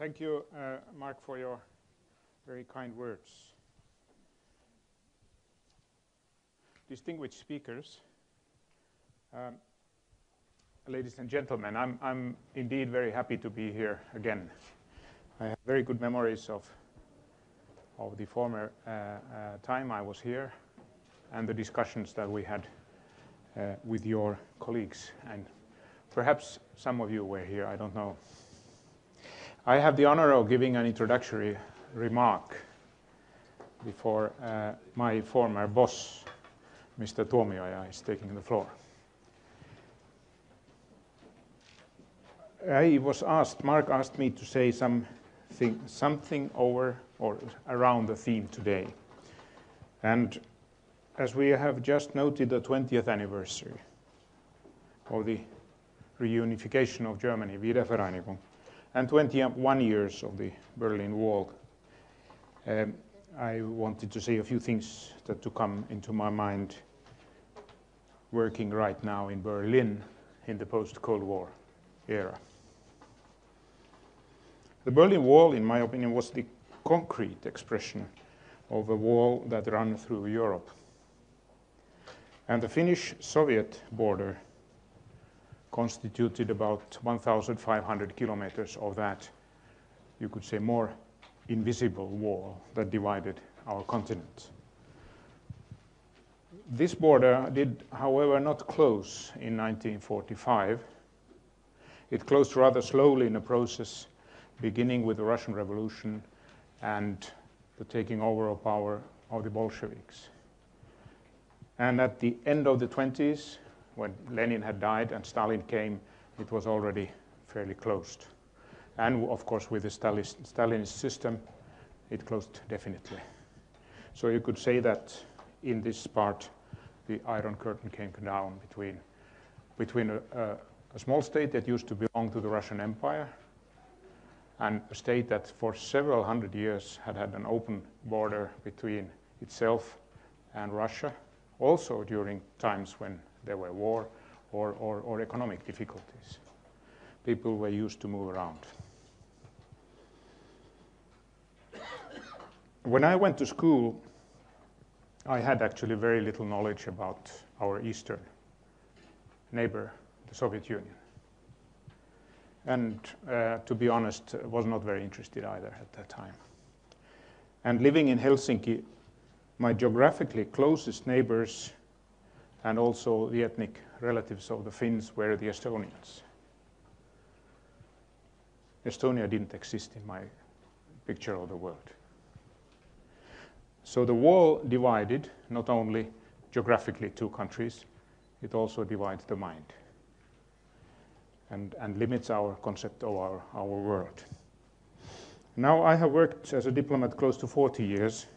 Thank you, Mark, for your very kind words. Distinguished speakers, ladies and gentlemen, I'm indeed very happy to be here again. I have very good memories of the former time I was here and the discussions that we had with your colleagues, and perhaps some of you were here, I don't know. I have the honor of giving an introductory remark before my former boss, Mr. Tuomioja, is taking the floor. Mark asked me to say something over or around the theme today. And as we have just noted the 20th anniversary of the reunification of Germany, Wiedervereinigung, and 21 years of the Berlin Wall, I wanted to say a few things that to come into my mind working right now in Berlin in the post-Cold War era. The Berlin Wall, in my opinion, was the concrete expression of a wall that ran through Europe. And the Finnish-Soviet border constituted about 1,500 kilometers of that, you could say, more invisible wall that divided our continent. This border did, however, not close in 1945. It closed rather slowly in a process beginning with the Russian Revolution and the taking over of power of the Bolsheviks. And at the end of the 20s, when Lenin had died and Stalin came, it was already fairly closed. And of course, with the Stalinist system, it closed definitely. So you could say that in this part, the Iron Curtain came down between a small state that used to belong to the Russian Empire and a state that for several hundred years had an open border between itself and Russia, also during times when there were war or economic difficulties. People were used to move around. When I went to school, I had actually very little knowledge about our eastern neighbor, the Soviet Union. And to be honest, was not very interested either at that time. And living in Helsinki, my geographically closest neighbors and also the ethnic relatives of the Finns were the Estonians. Estonia didn't exist in my picture of the world. So the wall divided not only geographically two countries, it also divides the mind and limits our concept of our world. Now I have worked as a diplomat close to 40 years,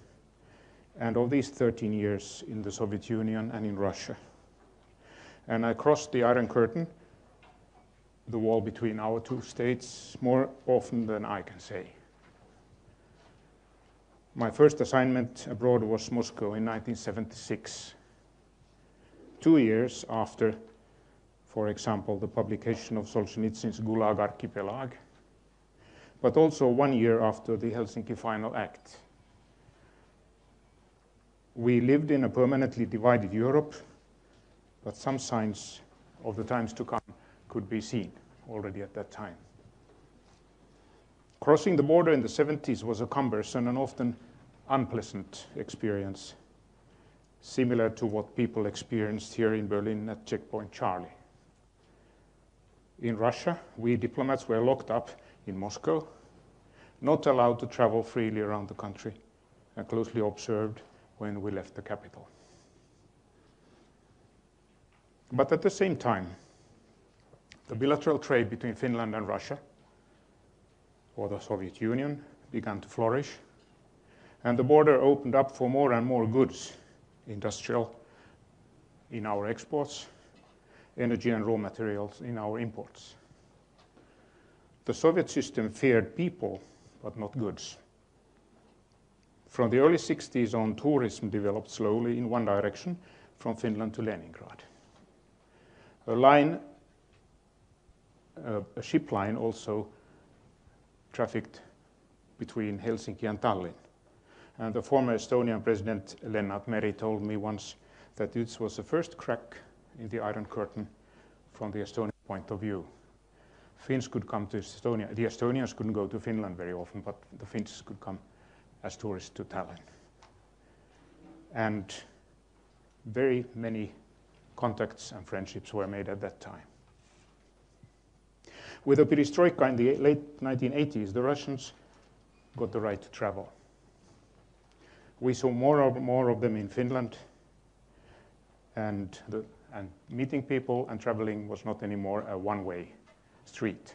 and of these 13 years in the Soviet Union and in Russia. And I crossed the Iron Curtain, the wall between our two states, more often than I can say. My first assignment abroad was Moscow in 1976, 2 years after, for example, the publication of Solzhenitsyn's Gulag Archipelago, but also 1 year after the Helsinki Final Act. We lived in a permanently divided Europe, but some signs of the times to come could be seen already at that time. Crossing the border in the 70s was a cumbersome and often unpleasant experience, similar to what people experienced here in Berlin at Checkpoint Charlie. In Russia, we diplomats were locked up in Moscow, not allowed to travel freely around the country, and closely observed when we left the capital. But at the same time, the bilateral trade between Finland and Russia, or the Soviet Union, began to flourish, and the border opened up for more and more goods, industrial in our exports, energy and raw materials in our imports. The Soviet system feared people, but not goods. From the early 60s on, tourism developed slowly in one direction, from Finland to Leningrad. A ship line also trafficked between Helsinki and Tallinn. And the former Estonian president Lennart Meri told me once that this was the first crack in the Iron Curtain from the Estonian point of view. Finns could come to Estonia. The Estonians couldn't go to Finland very often, but the Finns could come as tourists to Tallinn. And very many contacts and friendships were made at that time. With the perestroika in the late 1980s, the Russians got the right to travel. We saw more of them in Finland, and meeting people and traveling was not anymore a one-way street.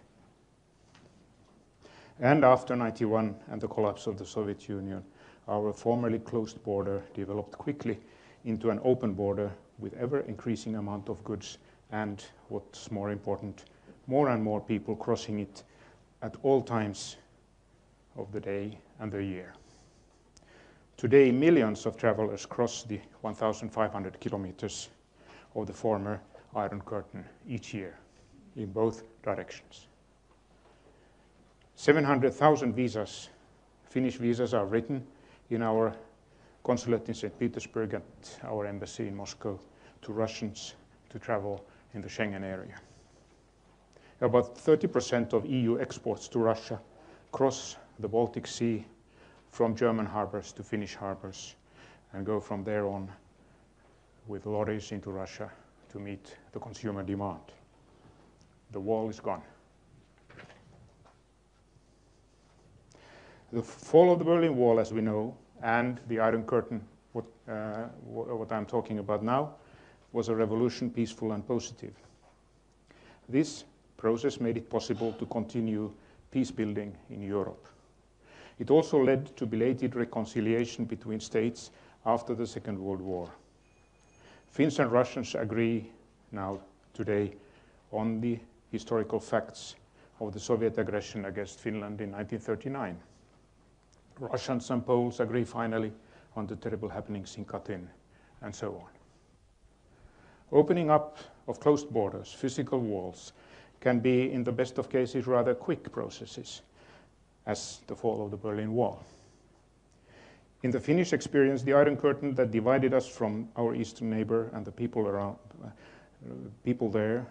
And after 91 and the collapse of the Soviet Union, our formerly closed border developed quickly into an open border with ever-increasing amount of goods and, what's more important, more and more people crossing it at all times of the day and the year. Today, millions of travelers cross the 1,500 kilometers of the former Iron Curtain each year in both directions. 700,000 visas, Finnish visas, are written in our consulate in St. Petersburg at our embassy in Moscow to Russians to travel in the Schengen area. About 30% of EU exports to Russia cross the Baltic Sea from German harbors to Finnish harbors and go from there on with lorries into Russia to meet the consumer demand. The wall is gone. The fall of the Berlin Wall, as we know, and the Iron Curtain, what I'm talking about now, was a revolution, peaceful and positive. This process made it possible to continue peace building in Europe. It also led to belated reconciliation between states after the Second World War. Finns and Russians agree now, today, on the historical facts of the Soviet aggression against Finland in 1939. Russians and Poles agree finally on the terrible happenings in Katyn, and so on. Opening up of closed borders, physical walls, can be, in the best of cases, rather quick processes, as the fall of the Berlin Wall. In the Finnish experience, the Iron Curtain that divided us from our eastern neighbor and the people there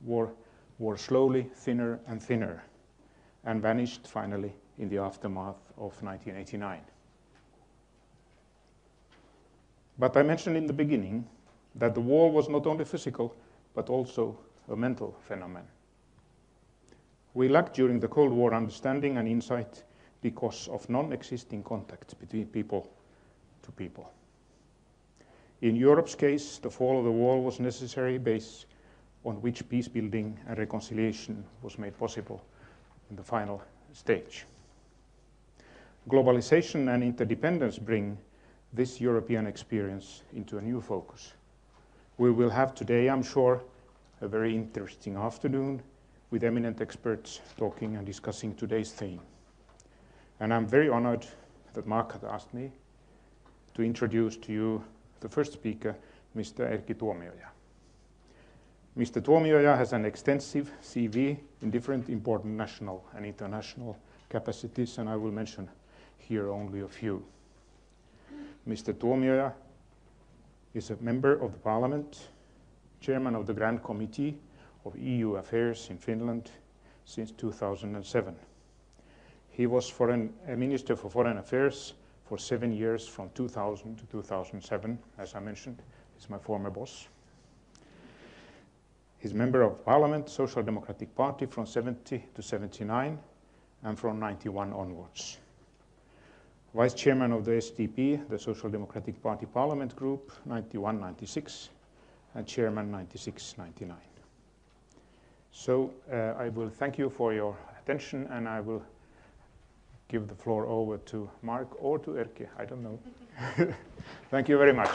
were slowly thinner and thinner, and vanished finally in the aftermath of 1989. But I mentioned in the beginning that the wall was not only physical, but also a mental phenomenon. We lacked during the Cold War understanding and insight because of non-existing contact between people to people. In Europe's case, the fall of the wall was necessary base on which peace building and reconciliation was made possible in the final stage. Globalization and interdependence bring this European experience into a new focus. We will have today, I'm sure, a very interesting afternoon with eminent experts talking and discussing today's theme. And I'm very honored that Mark had asked me to introduce to you the first speaker, Mr. Erkki Tuomioja. Mr. Tuomioja has an extensive CV in different important national and international capacities, and I will mention here only a few. Mr. Tuomioja is a member of the Parliament, chairman of the Grand Committee of EU Affairs in Finland since 2007. He was a Minister for Foreign Affairs for 7 years from 2000 to 2007, as I mentioned. He's my former boss. He's member of Parliament, Social Democratic Party from 70 to 79 and from 91 onwards. Vice Chairman of the SDP, the Social Democratic Party Parliament Group, 91-96, and Chairman 96-99. So I will thank you for your attention, and I will give the floor over to Mark or to Erkki, I don't know. Thank you very much.